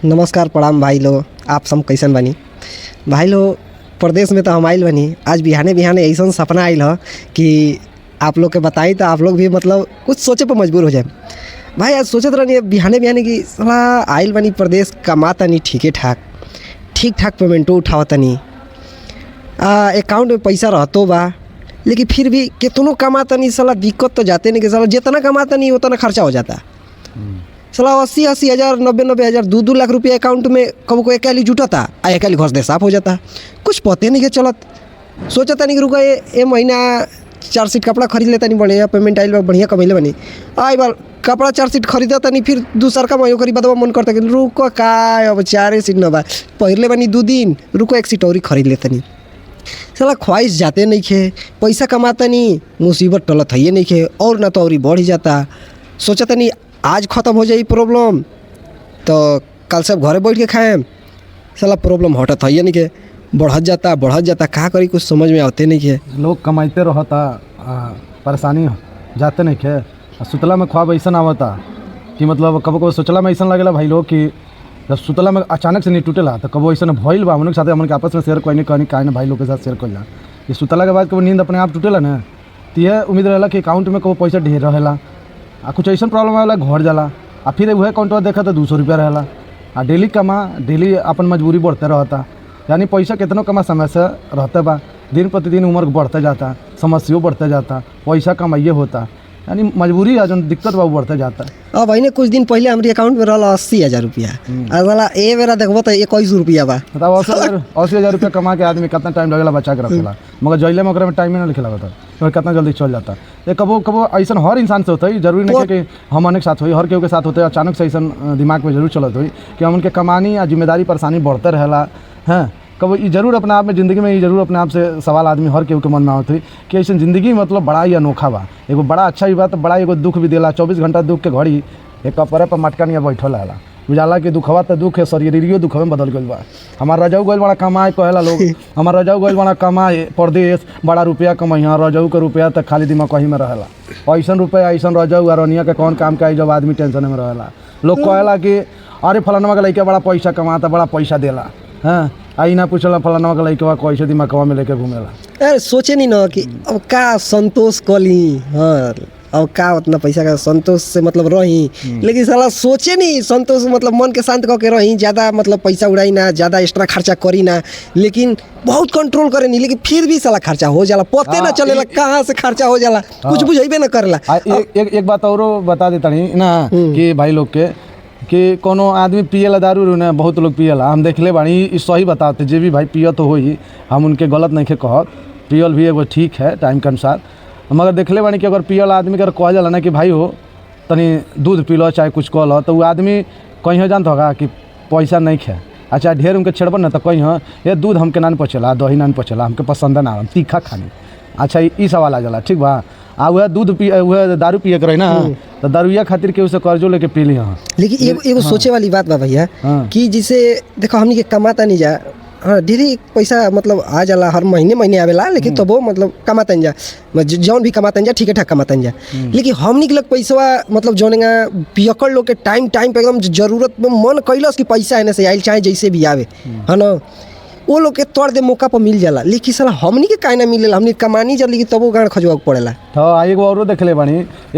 नमस्कार प्रणाम भाई लोग। आप सब कैसन बनी भाई लोग? प्रदेश में तो हम आइल बनी। आज बिहाने बिहाने ऐसा सपना आइल ह कि आप लोग के बताई तो आप लोग भी मतलब कुछ सोचे पर मजबूर हो जाए। भाई आज सोचत रहनी बिहाने बिहाने कि साला आइल बनी प्रदेश, कमाता नहीं ठीक ठाक पेमेंटो उठावता नहीं, अकाउंट में पैसा रहतो बा, लेकिन फिर भी कितनों कमाता नहीं साला दिक्कत तो जाते नहीं कि साला जितना कमाता नहीं उतना खर्चा हो जाता। साला 80 हज़ार 90 हज़ार 2 लाख रुपया अकाउंट में कब को एकाली जुटाता आ एकाली घर दे साफ हो जाता। कुछ पते नहीं के चलत। सोचता नहीं कि रुका ये महीना 4 सीट कपड़ा खरीद लेता नहीं, बढ़िया पेमेंट आइल बा, बढ़िया कमैले बनी। आई बार कपड़ा 4 सीट खरीदता नहीं, फिर दूसर का महीनों करी बदवा मन करता कि रुको का अब 4 सीट न बा पहले बनी 2 दिन, रुको 1 सीट और ही खरीद लेता नहीं। साला ख्वाहिश जाते नहीं खे, पैसा कमाता नहीं, मुसीबत टलत है नहीं खे, और ना तो और ही बढ़ ही जाता। सोचता नहीं आज ख़त्म हो जाए प्रॉब्लम तो कल सब घरे बैठ के खाएं, साला प्रॉब्लम हटत है नहीं के, बढ़त जाता का करी कुछ समझ में आते नहीं के। लोग कमाते रहता, परेशानी जाते नहीं खे। सुतला में ख्वाब ऐसा आवता कि मतलब कब कब सोचला में ऐसा लगेला भाई लोग कि जब सुतला में अचानक से नहीं टूटेला तो कब ऐसा भइल बा हमन के साथ, हमन के आपस में शेयर कोई नहीं कहनी काहे ना भाई लोग के साथ शेयर कइला कि सुतला के बाद कब नींद अपने आप टूटेला ना तो यह उम्मीद रहेला कि अकाउंट में कब पैसा ढेर रहेला, आ कुछ ऐसा प्रॉब्लम आवेला घर जाला, आ फिर वह अकाउंटवा देखा तो 200 रुपया रहेला। आ डेली अपन मजबूरी बढ़ते रहता, यानी पैसा कितनों कमा समय से रहते बा, दिन प्रतिदिन उम्र बढ़ते जाता, समस्या बढ़ते जाता, पैसा कमाइए होता, यानी मजबूरी है जो दिक्कत बा बढ़ते जाता। अब भाई कुछ दिन पहले हमारे अकाउंट में रहा 80 हज़ार रुपया, साला ए बेरा देखबो तो 21 रुपया बा। बताओ 80 हज़ार रुपया कमा के आदमी कितना टाइम लगेला बचा के रखेला, मगर जैले में में टाइम ही ना लिखेला बता तो कितना जल्दी चल जाता। ये कबो कबो ऐसा हर इंसान से होता है, जरूरी नहीं है कि हम अनेक साथ हुई, हर केहू के साथ होते हैं। अचानक से ऐसा दिमाग में जरूर चलत हुई कि हम उनके कमानी या जिम्मेदारी परेशानी बढ़ते रहेला हैं। कब ये जरूर अपने आप में ज़िंदगी में ये जरूर अपने आप से सवाल आदमी हर केहू के मन में आवत हुई कि ऐसे ज़िंदगी मतलब बड़ा ही अनोखा बा, एगो बड़ा अच्छा ही बा तो बड़ा एगो दुख भी देला। 24 घंटा दुख के घड़ी एक कपड़े पर मटका नहीं बैठल रहेला, बुझाला कि दुखवा तो दुख है, शरीरियो दुख में बदल गई बा। हमार रजाऊ गइल बड़ा कमाए कहेला लोग, हमार रजाऊ गइल बड़ा कमाए परदेश, बड़ा रुपया कमाई, यहाँ रजाऊ के रुपया तो खाली दिमाग कहीं में रहेला। ऐसा रुपया ऐसा रजाऊ अरनिया के कौन काम के आई जब आदमी टेंशन में रहेला। लोग कहेला कि अरे फलानवा के लइका बड़ा पैसा कमाता, बड़ा पैसा देला, हाँ आई ना पूछला फलानवा के लइका कैसे दिमागवा में लेके घूमेला। अरे सोचे नहीं ना कि अब का संतोष कली, हाँ अब का उतना पैसा का संतोष से मतलब रही, लेकिन साला सोचे नहीं संतोष मतलब मन के शांत करके रही, ज़्यादा मतलब पैसा उड़ाई ना, ज़्यादा एक्स्ट्रा खर्चा करी ना, लेकिन बहुत कंट्रोल करे नहीं, लेकिन फिर भी साला खर्चा हो जाला, पते ना चलेला कहाँ से खर्चा हो जाला, कुछ बुझेबे ना करेला। एक बात और बता देता नहीं ना कि भाई लोग के कि कोनो आदमी पियला दारू ना, बहुत लोग पियला, हम देखले बानी सही बताते जे भी भाई पिय तो होई, हम उनके गलत नहीं कहत, पियल भी एगो ठीक है टाइम के अनुसार, मगर देखले बानी कि अगर पियल आदमी के कह जाला ना कि भाई हो तनी दूध पी लो चाहे कुछ कह लो, तो वो आदमी कहीं जानता होगा कि पैसा नहीं खे, अच्छा ढेर उनके छेड़बन ना तो कहीं ये दूध हमके ना पचेला, दही ना पचेला, हमके पसंद ना, हम तीखा खानी। अच्छा ये सवाल आ जाला, ठीक बा। आ वह दूध पी वह दारू पिए करे ना तो दारूया खातिर के उसे कर्जो लेके पी ली। हाँ लेकिन एगो सोचे वाली बात बा भैया कि जिसे देखो हमनी के कमाता नहीं जा, हाँ ढेरी पैसा मतलब आ जाला, हर महीने आवेला, लेकिन तब वो मतलब कमातन जा, जौन भी कमातन जा ठीक ठाक कमातन जा, लेकिन हमनी के लग पैसा मतलब जौनेगा पियकड़ लोग के टाइम पे एकदम जरूरत में मन कैलस कि पैसा है ना से आइल चाहे जैसे भी आवे, है ना, वो लोग के तोड़ दे मौका पर मिल जाला, लेकिन साला हमनी के काहे ना मिलेला, हमनी कमानी जा, लेकिन तब वो गाड़ खजवा पड़ेला। हाँ एगो औरो देखले बानी।